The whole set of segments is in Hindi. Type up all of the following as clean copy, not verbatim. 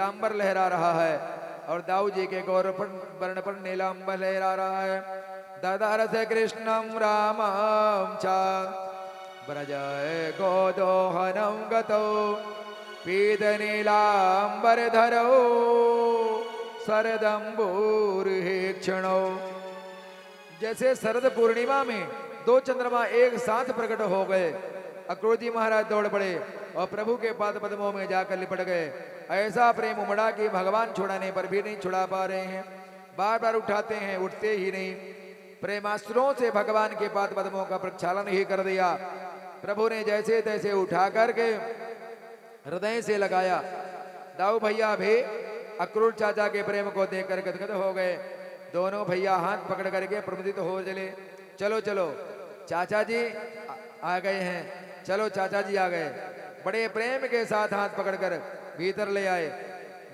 नीलांबर लहरा रहा है और दाऊ जी के गौर वर्ण पर नीलांबर लहरा रहा है। ददर्श कृष्णम रामम च ब्रजय गोदोहनम गतो पीत नीलांबर धरो शरदंबूर्हिक्षणो। जैसे शरद पूर्णिमा में दो चंद्रमा एक साथ प्रकट हो गए, अक्रूर जी महाराज दौड़ पड़े और प्रभु के पाद पद्मों में जाकर लिपट गए। ऐसा प्रेम उमड़ा कि भगवान छुड़ाने पर भी नहीं छुड़ा पा रहे हैं, बार बार उठाते हैं उठते ही नहीं। प्रेमास्त्रों से भगवान के पाद पद्मों का प्रक्षालन ही कर दिया। प्रभु ने जैसे तैसे उठा करके हृदय से लगाया। दाऊ भैया भी अक्रूर चाचा के प्रेम को देखकर गदगद हो गए। दोनों भैया हाथ पकड़ करके प्रमुदित हो चले। चलो चलो चाचा जी आ गए हैं, चलो चाचा जी आ गए। बड़े प्रेम के साथ हाथ पकड़कर भीतर ले आए।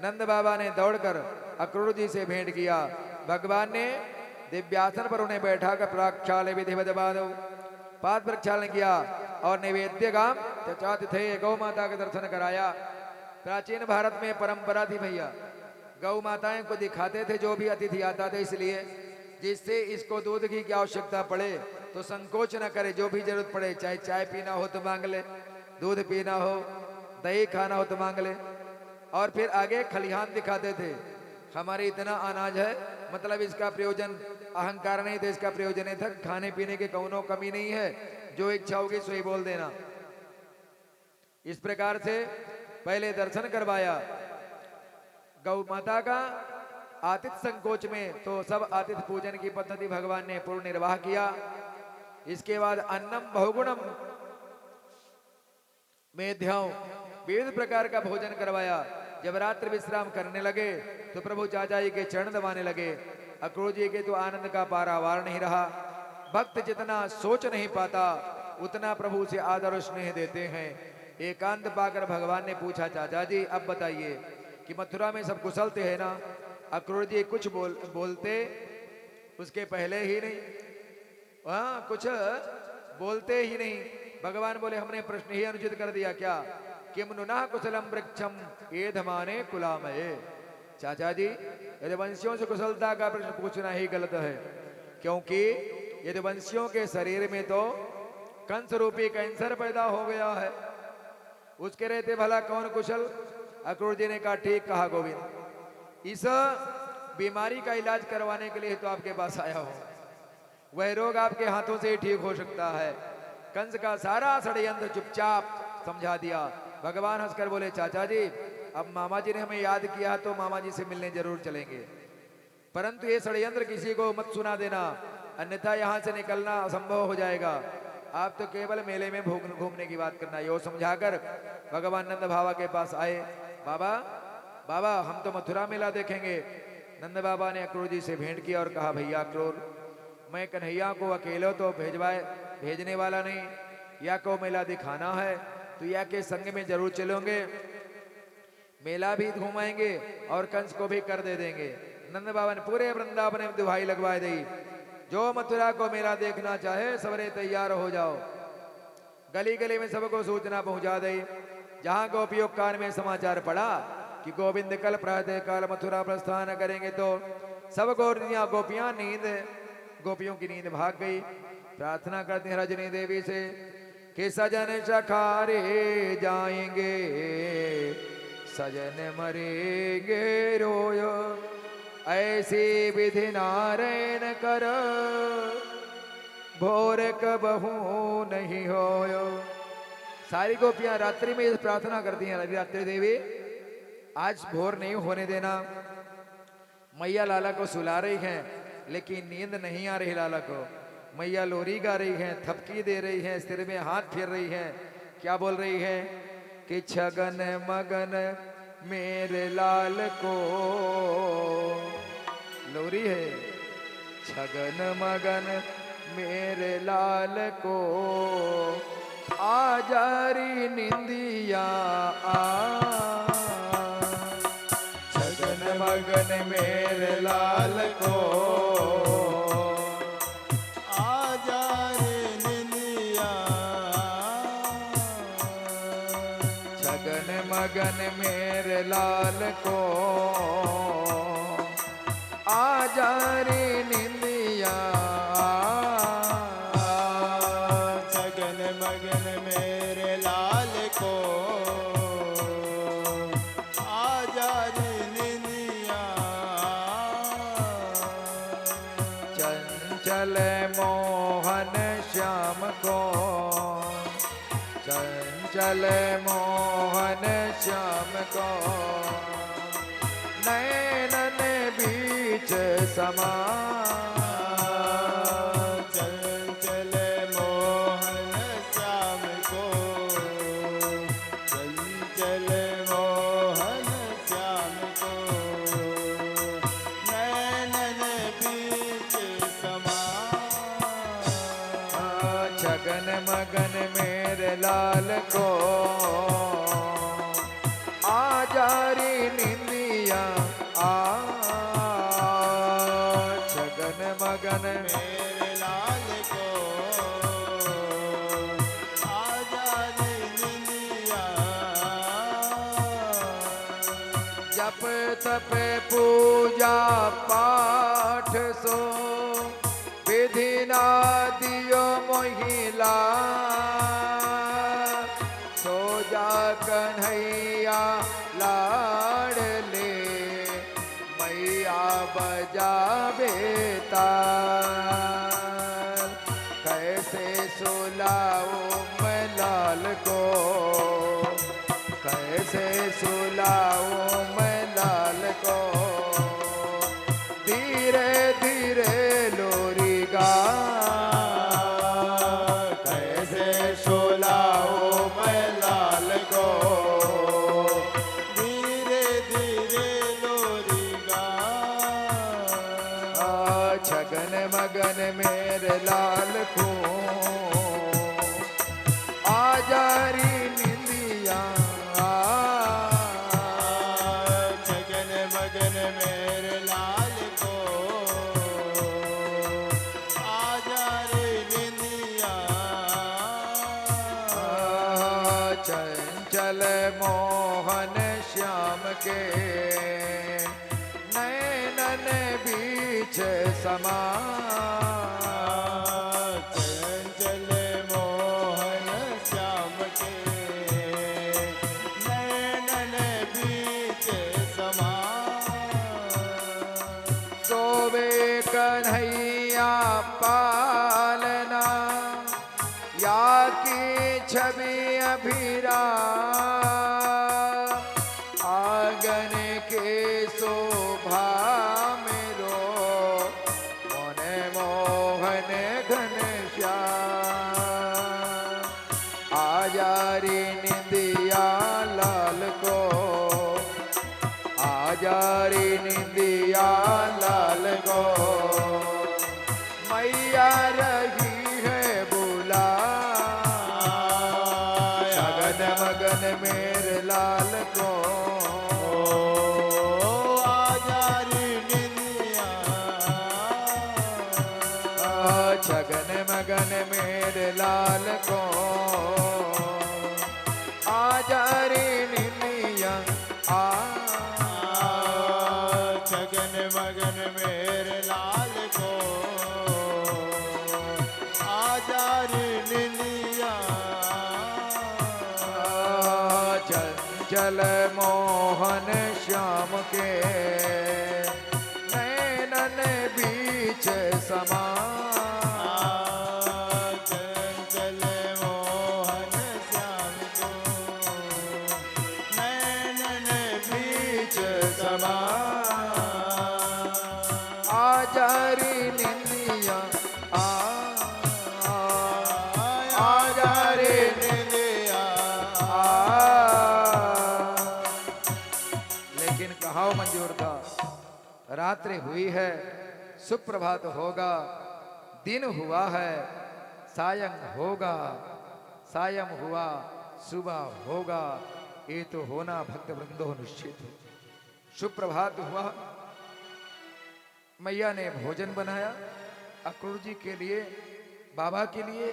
नंद बाबा ने दौड़कर अक्रूर जी से भेंट किया। भगवान ने दिव्यासन पर उन्हें बैठा कर प्रक्षाल विधिवत बाधव पाद प्रक्षालन किया और नैवेद्य गाम थे गौ माता का दर्शन कराया। प्राचीन भारत में परंपरा थी भैया, गौ माताएं को दिखाते थे जो भी अतिथि आता था, इसलिए जिससे इसको दूध की क्या आवश्यकता पड़े तो संकोच न करे, जो भी जरूरत पड़े, चाहे चाय पीना हो तो मांग ले, दूध पीना हो, दही खाना हो तो मांग ले। और फिर आगे खलिहान दिखाते थे, हमारे इतना अनाज है, मतलब इसका प्रयोजन अहंकार नहीं था, इसका प्रयोजन था खाने पीने के कौनो कमी नहीं है, जो इच्छा होगी सोई बोल देना। इस प्रकार से पहले दर्शन करवाया गौ माता का। आतिथ्य संकोच में तो सब आतिथ्य पूजन की पद्धति भगवान ने पूर्ण निर्वाह किया। इसके बाद अन्नम बहुगुणम मेध्यम विविध प्रकार का भोजन करवाया। जब रात्रि विश्राम करने लगे तो प्रभु चाचा जी के चरण दबाने लगे। अक्रूर जी के तो आनंद का पारावार नहीं रहा। भक्त जितना सोच नहीं पाता उतना प्रभु से आदर और स्नेह देते हैं। एकांत पाकर भगवान ने पूछा, चाचा जी अब बताइए कि मथुरा में सब कुशल थे है ना? अक्रूर जी कुछ बोलते उसके पहले ही नहीं, कुछ बोलते ही नहीं। भगवान बोले हमने प्रश्न ही अनुचित कर दिया क्या? किम नुना कुशलम वृक्षम एधमाने कुलामये। चाचा जी यदुवंशियों से कुशलता का प्रश्न पूछना ही गलत है, क्योंकि यदुवंशियों के शरीर में तो कंस रूपी कैंसर पैदा हो गया है, उसके रहते भला कौन कुशल? अक्रूर जी ने कहा ठीक कहा गोविंद, इस बीमारी का इलाज करवाने के लिए तो आपके पास आया हो, वह रोग आपके हाथों से ही ठीक हो सकता है। कंस का सारा षड्यंत्र चुपचाप समझा दिया। भगवान हंसकर बोले, चाचा जी अब मामा जी ने हमें याद किया तो मामा जी से मिलने जरूर चलेंगे, परंतु ये षड्यंत्र किसी को मत सुना देना, अन्यथा यहाँ से निकलना असंभव हो जाएगा। आप तो केवल मेले में घूमने की बात करना। यो समझाकर भगवान नंद बाबा के पास आए। बाबा बाबा हम तो मथुरा मेला देखेंगे। नंद बाबा ने अक्रूर जी से भेंट किया और कहा, भैया अक्रूर, मैं कन्हैया को अकेले तो भेजने वाला नहीं, या को मेला दिखाना है तो या के संग में जरूर चलोगे, मेला भी घुमाएंगे और कंस को भी कर दे देंगे। नंद बाबा ने पूरे वृंदावन में दुहाई लगवा दी, जो मथुरा को मेला देखना चाहे सबरे तैयार हो जाओ। गली गली में सबको सूचना पहुंचा दी। जहां गोपियों कान में समाचार पड़ा कि गोविंद कल प्रातः काल मथुरा प्रस्थान करेंगे तो सब गोपियां गोपियों की नींद भाग गई। प्रार्थना करती हैं रजनी देवी से कि सजन सखारे जाएंगे, सजन मरेंगे रोयो, ऐसी विधि नारायण कर, भोर कबहू नहीं होयो। सारी गोपियां रात्रि में इस प्रार्थना करती हैं, रात्रि देवी आज भोर नहीं होने देना। मैया लाला को सुला रही हैं लेकिन नींद नहीं आ रही लाला को। मैया लोरी गा रही हैं, थपकी दे रही हैं, सिर में हाथ फेर रही हैं। क्या बोल रही हैं कि छगन मगन मेरे लाल को, लोरी है, छगन मगन मेरे लाल को, आजारी निंदिया छगन मगन मेरे लाल को, आजारी निंदिया छगन मगन मेरे मेरे लाल को आजा रे निंदिया जगन मगन मेरे लाल को आजा रे निंदिया चंचल मोहन श्याम को चंचल मोहन श्याम को नैनन बीच समा चंचल मोहन श्याम को चंचल मोहन श्याम को नैनन बीच समा छगन मगन मेरे लाल को आजा रे निंदिया छगन मगन मेरे लाल को आजा रे निंदिया जप तप पूजा पाठ सो विधि ना दियो मोहिला सो जा कन्हैया लाड़ ले मैया बजा बेताल कैसे सुलाओ मैं लाल को कैसे सुलाओ मैं लाल को धीरे धीरे लोरी गा कैसे सुलाओ मैं लाल को धीरे धीरे लोरी गा छगन मगन मेरे लाल को आजा रे निंदिया जगन मगन मेरे लाल को आजा रे निंदिया चंचल मोहन श्याम के नैनन बीच समा चंचल मोहन श्याम के नैनन बीच समा सोवे कन्हैया पालना या की छवि अभिरा आंगन के शोभा मेरो मन मोहन घनश्याम आजा रे निंदिया लाल को आजा रे निंदिया लाल को मैया रही है बुला छगन मगन मेरे लाल को आजा रे निंदिया छगन मगन मेरे लाल को आजा रे निंदिया छगन मगन मेरे लाल को आजा रे निंदिया चंचल मोहन श्याम के नैनन बीच समा चंचल मोहन श्याम को नैनन बीच समा आजा रे निंदिया आजा रे निंदिया लेकिन कहाव मंजूर था रात्रि हुई है सुप्रभात होगा दिन हुआ है सायं होगा सायं हुआ सुबह होगा ये तो होना भक्त वृंदो निश्चित सुप्रभात हुआ मैया ने भोजन बनाया अक्रूर जी के लिए बाबा के लिए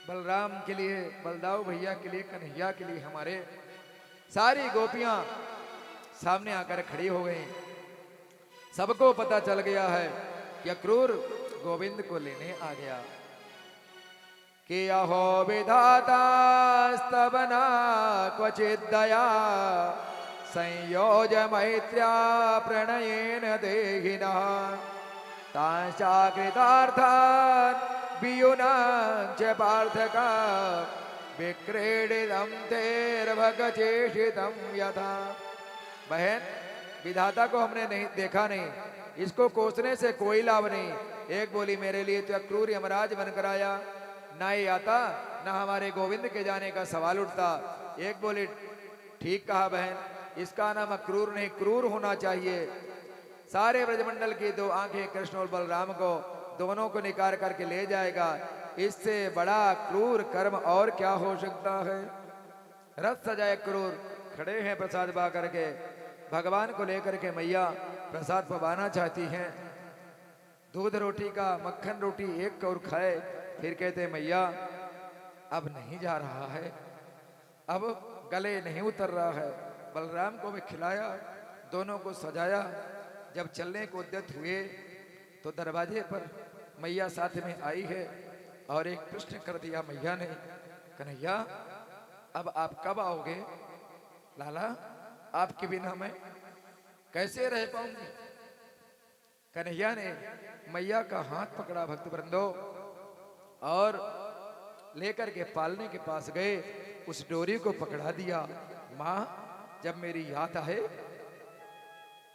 बलराम के लिए बलदाऊ भैया के लिए कन्हैया के लिए हमारे सारी गोपियां सामने आकर खड़ी हो गई। सबको पता चल गया है कि अक्रूर गोविंद को लेने आ गया। कि अहो विधाता स्तवना क्वचित दया संयोज मैत्र्या प्रणयेन देहिना तांशाकृतार्थान् वियुनां च पार्थका विक्रीडितं तेर्भगचेषितं यथा। बहन, विधाता को हमने नहीं देखा, नहीं, इसको कोसने से कोई लाभ नहीं। एक बोली मेरे लिए तो अक्रूर यमराज बनकर आया, ना ये आता ना हमारे गोविंद के जाने का सवाल उठता। एक बोली ठीक कहा बहन, इसका नाम अक्रूर नहीं क्रूर होना चाहिए। सारे ब्रजमंडल की दो आंखें कृष्ण और बलराम को दोनों को निकाल करके ले जाएगा। इससे बड़ा क्रूर कर्म और क्या हो सकता है। रथ सजाए क्रूर खड़े हैं प्रसाद पा करके, भगवान को लेकर के मैया प्रसाद पवाना चाहती हैं। दूध रोटी का मक्खन रोटी एक कौर खाए, फिर कहते मैया अब नहीं जा रहा है, अब गले नहीं उतर रहा है। बलराम को भी खिलाया, दोनों को सजाया। जब चलने को उद्यत हुए तो दरवाजे पर मैया साथ में आई है और एक प्रश्न कर दिया मैया ने, कन्हैया अब आप कब आओगे? लाला, आपके बिना मैं कैसे रह पाऊंगी? कन्हैया ने मैया का हाथ पकड़ा भक्त वृंदो और लेकर के पालने के पास गए, उस डोरी को पकड़ा दिया। मां, जब मेरी याद आए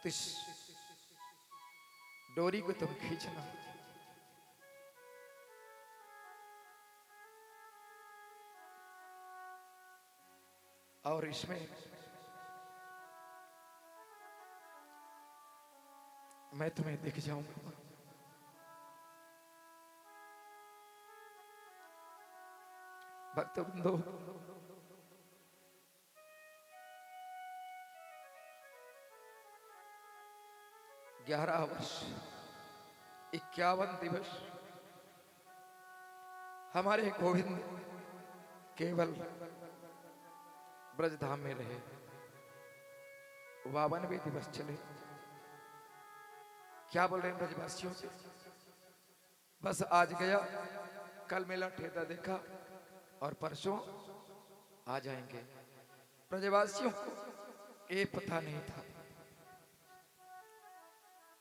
तो इस डोरी को तुम खींचना। और इसमें मैं तुम्हें दिख जाऊंगा। भक्त बंधु, 11 वर्ष 51 दिवस हमारे गोविंद केवल ब्रजधाम में रहे। 52वें दिवस चले। क्या बोल रहे हैं ब्रजवासियों से? बस आज गया, कल मेला ठेला देखा और परसों आ जाएंगे। ब्रजवासियों को ये पता नहीं था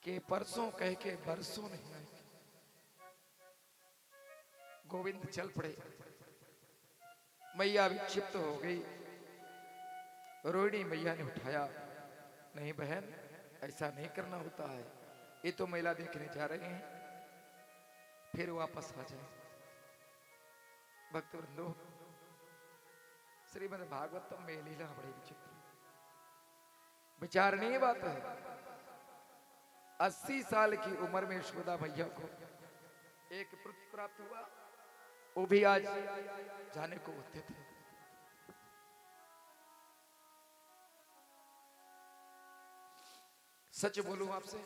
कि परसों कह के बरसों नहीं आएंगे। गोविंद चल पड़े। मैया विक्षिप्त हो गई। रोहिणी मैया ने उठाया, नहीं बहन, ऐसा नहीं करना होता है, ये तो मेला देखने जा रहे हैं, फिर वापस आ जाए। भक्त वृंदो, श्रीमद् भागवतम में लीला बड़ी विचित्र, विचारणीय बात है। 80 साल की उम्र में यशोदा मैया को एक पुत्र प्राप्त हुआ, वो भी आज जाने को होते थे। सच बोलूं आपसे,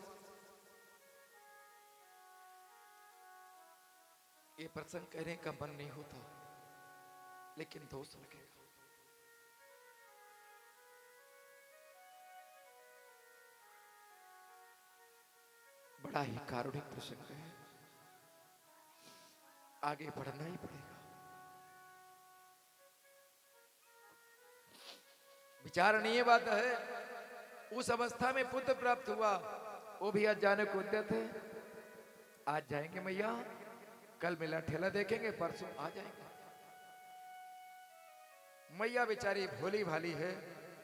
ये प्रसंग कहने का मन नहीं होता, लेकिन दोष लगेगा। बड़ा ही कारुणिक प्रसंग है, आगे बढ़ना ही पड़ेगा। विचारणीय बात है, उस अवस्था में पुत्र प्राप्त हुआ, वो भी आज जाने को उद्यत है। आज जाएंगे मैया, कल मेला ठेला देखेंगे, परसों आ जाएंगे। मैया बेचारी भोली भाली है,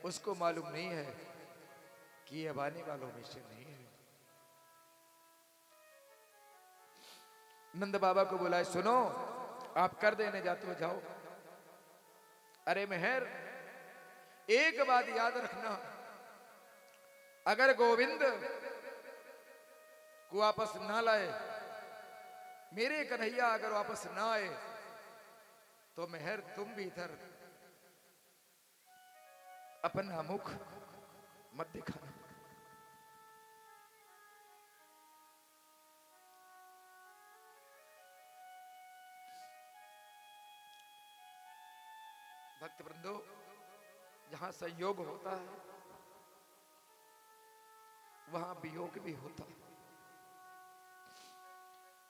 उसको मालूम नहीं है कि ये आने वालों में से नहीं है। नंद बाबा को बुलाए, सुनो आप कर देने जाते हो, जाओ। अरे मेहर, एक बात याद रखना, अगर गोविंद को वापस ना लाए, मेरे कन्हैया अगर वापस ना आए, तो मेहर तुम भी इधर अपना मुख मत दिखाना। भक्त वृंदो, जहां संयोग होता है वहां वियोग भी होता है,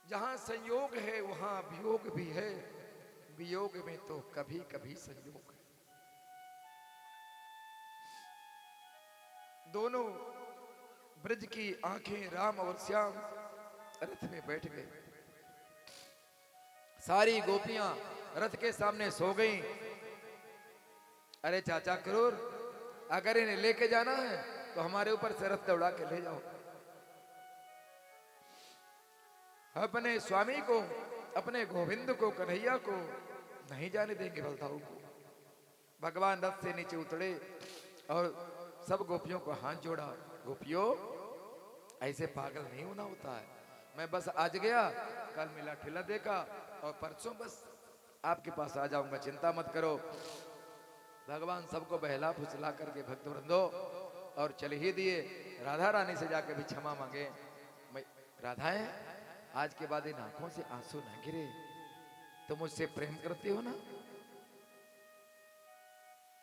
जहां संयोग है वहां वियोग भी है, वियोग में तो कभी कभी संयोग है। दोनों ब्रज की आंखें राम और श्याम रथ में बैठ गए। सारी गोपियां रथ के सामने सो गईं। अरे चाचा क्रूर, अगर इन्हें लेके जाना है तो हमारे ऊपर से रथ दौड़ा के ले जाओ। अपने स्वामी को, अपने गोविंद को, कन्हैया को नहीं जाने देंगे बलदाऊ को। भगवान रथ से नीचे उतरे और सब गोपियों को हाथ जोड़ा। गोपियों, ऐसे पागल नहीं होना होता है। मैं बस आज गया, कल मिला ठेला देखा और परसों बस आपके पास आ जाऊंगा, चिंता मत करो। भगवान सबको बहला फुसला करके भक्त वृंदो और चल ही दिए। राधा रानी से जाके भी क्षमा मांगे। मैं राधाएं, आज के बाद इन आंखों से आंसू ना गिरे। तुम मुझसे प्रेम करती हो ना,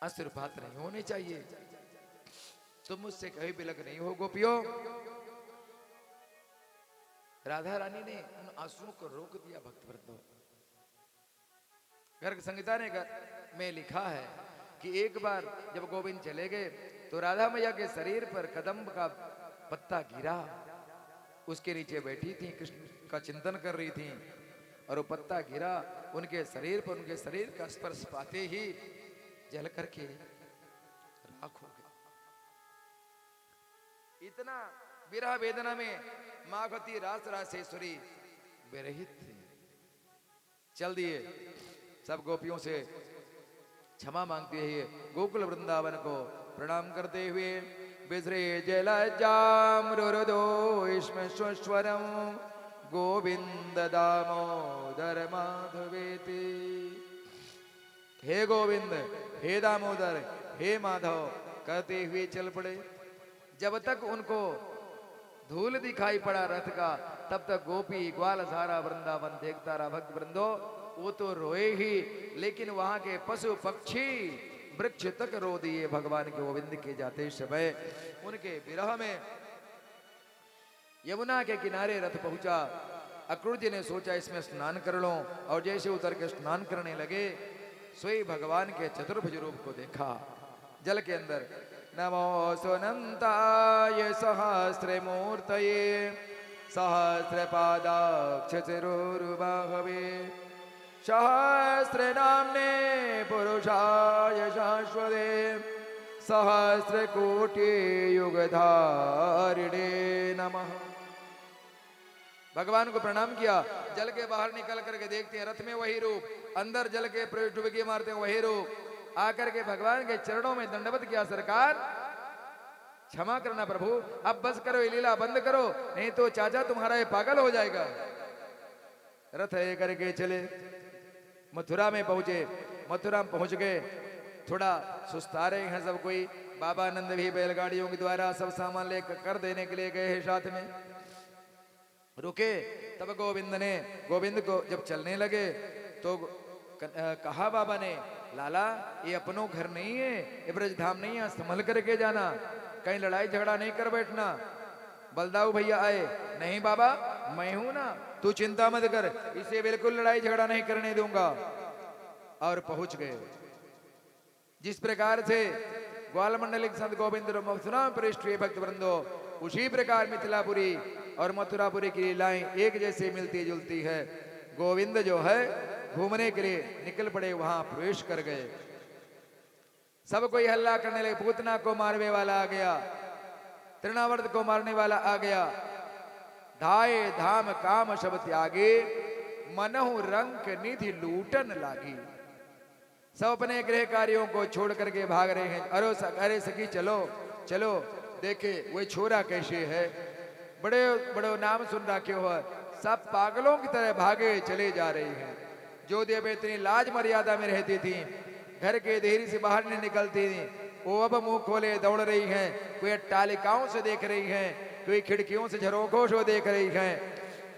अश्रुपात नहीं होने चाहिए। तुम मुझसे कभी भी लग नहीं हो गोपियों। राधा रानी ने उन आंसुओं को रोक दिया। भक्त वृंदो, गर्ग संहिता में लिखा है कि एक बार जब गोविंद चले गए तो राधा मैया के शरीर पर कदम्ब का पत्ता गिरा। उसके नीचे बैठी थी, कृष्ण का चिंतन कर रही थी और वो पत्ता गिरा उनके शरीर पर। उनके शरीर का स्पर्श पाते ही जल करके राख हो गया। इतना विरह वेदना में माघवती रास रासेश्वरी विरहित थी। चल दिए। सब गोपियों से क्षमा मांगते हुए गोकुल वृंदावन को प्रणाम करते हुए बिसरे जलजाम रुरुदो ईश्वरम गोविंद दामोदर माधवेति। हे गोविंद, हे दामोदर, हे माधव कहते हुए चल पड़े। जब तक उनको धूल दिखाई पड़ा रथ का, तब तक गोपी ग्वाल सारा वृंदावन देखता रहा। भक्त वृंदो, वो तो रोए ही, लेकिन वहां के पशु पक्षी वृक्ष तक रो दिए भगवान के गोविंद के जाते समय। उनके विरह में यमुना के किनारे रथ पहुंचा। अक्रूर जी ने सोचा इसमें स्नान कर लो, और जैसे उतर के स्नान करने लगे स्वयं भगवान के चतुर्भुज रूप को देखा जल के अंदर। नमो सुनंताय सहस्रमूर्तये सहस्रपादाक्ष शिरोरुबाहवे सहस्रनाम्ने पुरुषाय शाश्वते सहस्रकोटि युगधारिणे नमः। भगवान को प्रणाम किया। जल के बाहर निकल करके देखते हैं रथ में वही रूप, अंदर जल के डुबकी मारते हैं वही रूप। आकर के भगवान के चरणों में दंडवत किया। सरकार क्षमा करना प्रभु, अब बस करो, ये लीला बंद करो, नहीं तो चाचा तुम्हारा ये पागल हो जाएगा। रथ ये करके चले, मथुरा में पहुंचे। मथुरा में पहुंच गए, थोड़ा सुस्ता रहे हैं सब कोई। बाबा नंद भी बैलगाड़ियों के द्वारा सब सामान लेकर कर देने के लिए गए हैं साथ में। रुके तब गोविंद को जब चलने लगे तो कहा बाबा ने, लाला ये अपनों घर नहीं है, ये ब्रजधाम नहीं है, संभल करके जाना, कहीं लड़ाई झगड़ा नहीं कर बैठना। बलदाऊ भैया आए, नहीं बाबा मैं हूं ना, तू चिंता मत कर, इसे बिल्कुल लड़ाई झगड़ा नहीं करने दूंगा। और पहुंच गए। जिस प्रकार से ग्वाल मंडलिक संत गोविंद मथुरा पृष्ठ भक्त वृंदो, उसी प्रकार मिथिलापुरी और मथुरापुरी की लीलाएं एक जैसे मिलती जुलती है। गोविंद जो है घूमने के लिए निकल पड़े, वहां प्रवेश कर गए। सब कोई हल्ला करने लगे, पूतना को मारने वाला आ गया, तृणावर्त को मारने वाला आ गया। धाये धाम काम सब त्यागे, मनहु रंक निधि लूटन लागी। सब अपने गृह कार्यों को छोड़ करके भाग रहे हैं। अरे सखी चलो चलो, देखे वो छोरा कैसे है, बड़े बड़े नाम सुन रखे हो, सब पागलों की तरह भागे चले जा रहे हैं। जो देव इतनी लाज मर्यादा में रहती थी, घर के देरी से बाहर नहीं निकलती थी, वो अब मुंह खोले दौड़ रही हैं। कोई अट्टालिकाओं से देख रही हैं, कोई खिड़कियों से झरोखों से देख रही हैं।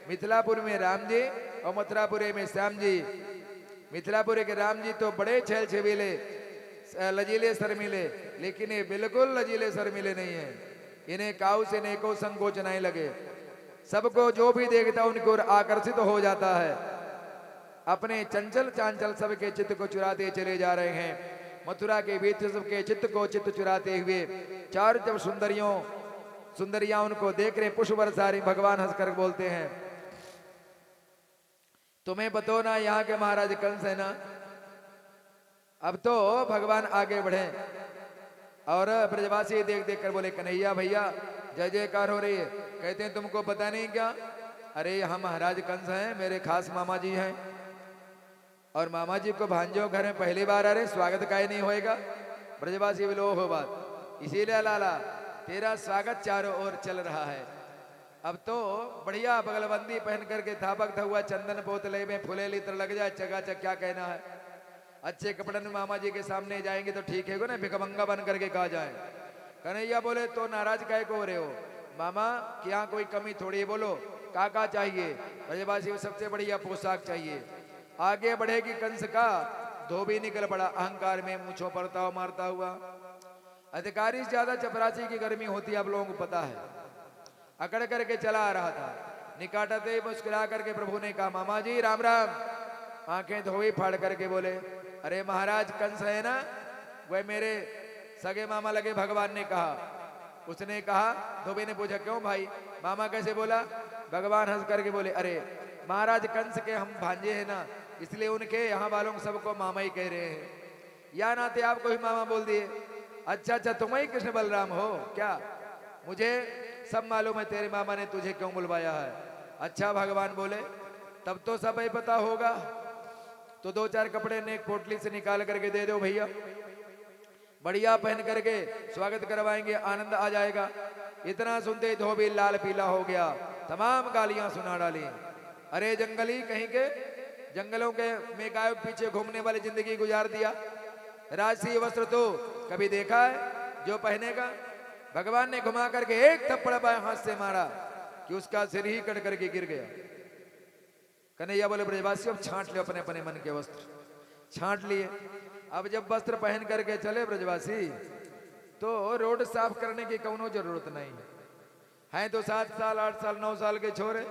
मिथिलापुर में राम जी और मथुरापुरी में श्याम जी। मिथिलापुरी के राम जी तो बड़े छैल छबीले, लजीले शर्मिले, लेकिन ये बिल्कुल लजीले शर्मिले नहीं है। इन्हें काऊ से नेको संकोच नहीं लगे, सबको जो भी देखता उनकी ओर आकर्षित हो जाता है। अपने चंचल चांचल सबके चित्त को चुराते चले जा रहे हैं। मथुरा के बीच सबके चित्त को चित्त चुराते हुए चार जब सुंदरियां उनको देख रहे, पुष्प बरसा रही। भगवान हंसकर बोलते हैं, तुम्हें बतो ना यहाँ के महाराज कंस है ना। अब तो भगवान आगे बढ़े और ब्रजवासी देख देख कर बोले, कन्हैया भैया जय जयकार हो रही है। कहते हैं तुमको पता नहीं क्या, अरे यहाँ महाराज कंस हैं, मेरे खास मामा जी हैं। और मामा जी को भांजो घर में पहली बार, अरे स्वागत का ही नहीं होएगा। ब्रजवासी बोले, हो बात, इसीलिए लाला तेरा स्वागत चारों ओर चल रहा है। अब तो बढ़िया बगलबंदी पहन करके थापक हुआ चंदन पोतले में फुले लित्र लग जाए, चकाचक क्या कहना है। अच्छे कपड़े में मामा जी के सामने जाएंगे तो ठीक है ना, भिखमंगा बन करके कहा जाए। कन्हैया बोले, तो नाराज काहे को हो रहे हो मामा, क्या कोई कमी थोड़ी है, बोलो काका चाहिए। ब्रजवासी को सबसे बढ़िया पोशाक चाहिए। आगे बढ़ेगी कंस का धोबी निकल पड़ा, अहंकार में मूंछों पर ताव मारता हुआ। अधिकारी से ज्यादा चपरासी की गर्मी होती है, आप लोगों को पता है। अकड़ करके चला आ रहा था, निकाटते मुस्कुरा करके प्रभु ने कहा, मामा जी राम राम। आंखें धोई फाड़ करके बोले, अरे महाराज कंस है ना, वह मेरे सगे मामा लगे। भगवान ने कहा, उसने कहा, धोबी ने पूछा क्यों भाई, मामा कैसे बोला। भगवान हंस करके बोले, अरे महाराज कंस के हम भांजे हैं ना, इसलिए उनके यहाँ वालों सबको मामा ही कह रहे हैं, या नाते आपको ही मामा बोल दिए। अच्छा अच्छा, तुम ही कृष्ण बलराम हो क्या, मुझे सब मालूम है, तेरे मामा ने तुझे क्यों बुलवाया है। अच्छा भगवान बोले, तब तो सब ही पता होगा, तो दो चार कपड़े ने पोटली से निकाल करके दे दो भैया, बढ़िया पहन करके स्वागत करवाएंगे, आनंद आ जाएगा। इतना सुनते ही धोबी लाल पीला हो गया, तमाम गालियां सुना डाली। अरे जंगली कहीं के, जंगलों के में गायों पीछे घूमने वाली जिंदगी गुजार दिया। राजसी वस्त्र तो कभी देखा है जो पहनेगा। भगवान ने घुमा करके एक थप्पड़ बाएं हाथ से मारा कि उसका सिर ही कट करके गिर गया। कन्हैया बोले, ब्रजवासी अब छांट ले अपने अपने मन के वस्त्र। छांट लिए। अब जब वस्त्र पहन करके चले ब्रजवासी, तो रोड साफ करने की कौनो जरूरत नहीं है। तो 7 साल 8 साल 9 साल के छोरे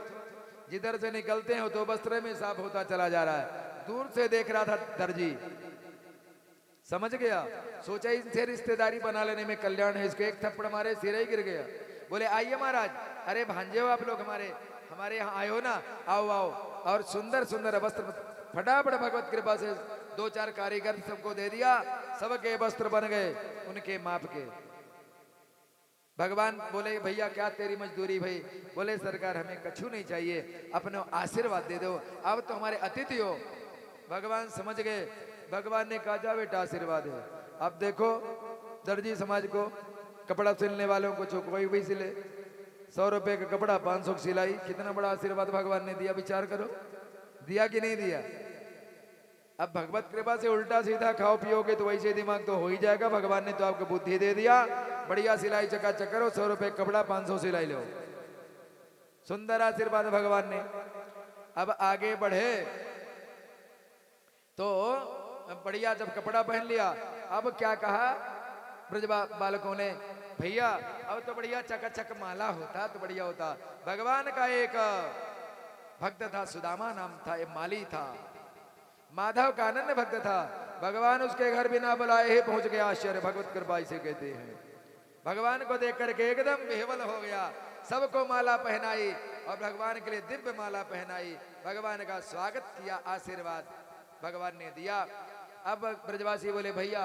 जिधर से निकलते हैं तो वस्त्र में साफ होता चला जा रहा है। दूर से देख रहा था दर्जी, समझ गया, सोचा इनसे रिश्तेदारी बना लेने में कल्याण है, इसको एक थप्पड़ मारे सिर ही गिर गया। बोले, आइए महाराज, अरे भांजे हो आप लोग, हमारे यहाँ आए हो ना, आओ आओ। और सुंदर सुंदर वस्त्र फटाफट भगवत कृपा से 2-4 कारीगर सबको दे दिया, सबके वस्त्र बन गए उनके माप के। भगवान बोले, भैया क्या तेरी मजदूरी भाई। बोले, सरकार हमें कछु नहीं चाहिए, अपने आशीर्वाद दे दो, अब तो हमारे अतिथि हो। भगवान समझ गए। भगवान ने कहा, जा बेटा आशीर्वाद है। अब देखो दर्जी समाज को, कपड़ा सिलने वालों को कोई भी सिले, 100 रुपए का कपड़ा 500 की सिलाई, कितना बड़ा आशीर्वाद भगवान ने दिया, विचार करो, दिया कि नहीं दिया। अब भगवत कृपा से उल्टा सीधा खाओ पियोगे तो वैसे दिमाग तो हो ही जाएगा। भगवान ने तो आपको बुद्धि दे दिया, बढ़िया सिलाई चकाचक करो, 100 रुपए कपड़ा 500 सिलाई लो, सुंदर आशीर्वाद भगवान ने। अब आगे बढ़े तो बढ़िया जब कपड़ा पहन लिया, अब क्या कहा ब्रज बालकों ने, भैया अब तो बढ़िया चकाचक माला होता तो बढ़िया होता। भगवान का एक भक्त था, सुदामा नाम था, एक माली था, माधव का आनंद भक्त था। भगवान उसके घर बिना बुलाए ही पहुंच गया। आश्चर्य भगवत कृपा इसे कहते हैं। भगवान को देख करके एकदम बेहवल हो गया, सबको माला पहनाई और भगवान के लिए दिव्य माला पहनाई, भगवान का स्वागत किया, आशीर्वाद भगवान ने दिया। अब ब्रजवासी बोले, भैया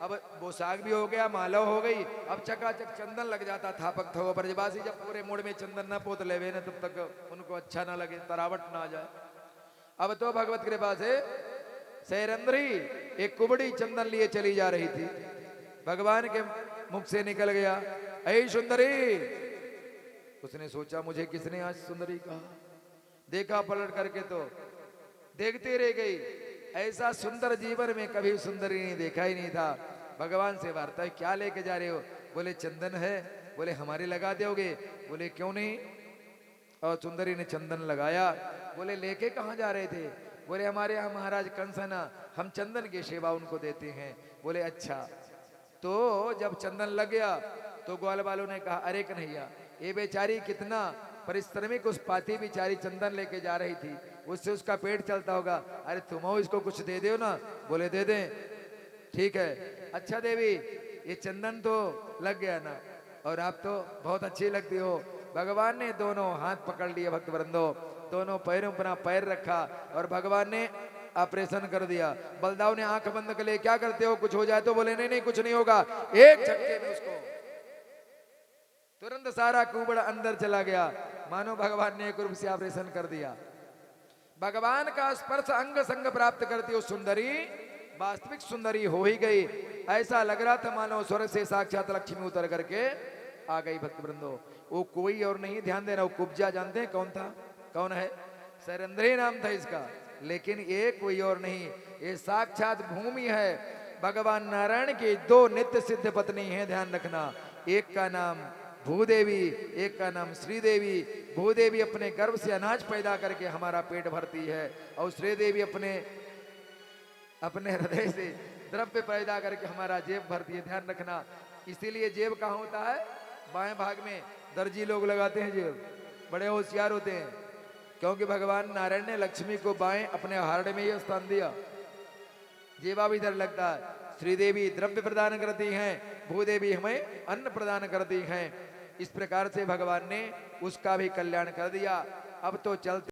अब पोशाक भी हो गया, माला हो गई, अब चकाचक चंदन लग जाता था पक था। ब्रजवासी जब पूरे मूड में चंदन न पोत लेवे न, तब तक उनको अच्छा ना लगे, तरावट ना आ जाए। अब तो भगवत कृपा से सैरंद्री एक कुबड़ी चंदन लिए चली जा रही थी, भगवान के मुख से निकल गया, ऐ सुंदरी। उसने सोचा मुझे किसने आज सुंदरी कहा, देखा पलट करके तो देखते रह गई। ऐसा सुंदर जीवन में कभी सुंदरी नहीं देखा ही नहीं था। भगवान से वार्ता, क्या लेके जा रहे हो। बोले चंदन है। बोले हमारे लगा दोगे। बोले क्यों नहीं। और सुंदरी ने चंदन लगाया। बोले लेके कहाँ जा रहे थे। बोले हमारे यहाँ महाराज कंस है ना, हम चंदन की सेवा उनको देते हैं। बोले अच्छा। तो जब चंदन लग गया तो ग्वाल वालों ने कहा अरे कन्हैया, ये बेचारी कितना परिश्रमिक उस पाती बेचारी चंदन लेके जा रही थी, उससे उसका पेट चलता होगा, अरे तुम इसको कुछ दे दो ना। बोले दे दें, ठीक है। अच्छा देवी, ये चंदन तो लग गया ना, और आप तो बहुत अच्छी लगती हो। भगवान ने दोनों हाथ पकड़ लिए भक्त वृंदो, दोनों पैरों पर पैर रखा और भगवान ने ऑपरेशन कर दिया। बलदाव ने आंख बंद कर लिए, क्या करते हो, कुछ हो जाए तो। बोले नहीं नहीं कुछ नहीं होगा। एक झटके में उसको तुरंत सारा कुबड़ अंदर चला गया, मानो भगवान ने एक रूप से ऑपरेशन कर दिया। भगवान का स्पर्श अंग संग प्राप्त करती उस सुंदरी वास्तविक सुंदरी हो ही गई। ऐसा लग रहा था मानो स्वर्ग से साक्षात लक्ष्मी उतर करके आ गई। भक्त वृंदो, वो कोई और नहीं, ध्यान देना, वो कुब्जा जानते हैं कौन था, कौन है, सरेंद्री नाम था इसका, लेकिन ये कोई और नहीं, ये साक्षात भूमि है। भगवान नारायण की दो नित्य सिद्ध पत्नी हैं, ध्यान रखना। एक का नाम भूदेवी, एक का नाम श्रीदेवी। भूदेवी अपने गर्भ से अनाज पैदा करके हमारा पेट भरती है, और श्रीदेवी अपने हृदय से द्रव्य पैदा करके हमारा जेब भरती है। ध्यान रखना, इसीलिए जेब कहाँ होता है, बाएं भाग में दर्जी लोग लगाते हैं जेब, बड़े होशियार होते हैं, क्योंकि भगवान नारायण ने लक्ष्मी को बाएं अपने हार्ड में ही स्थान दिया, जेबा भी इधर लगता है। श्रीदेवी द्रव्य प्रदान करती हैं, भूदेवी हमें अन्न प्रदान करती हैं। इस प्रकार से भगवान ने उसका भी कल्याण कर दिया। अब तो चलते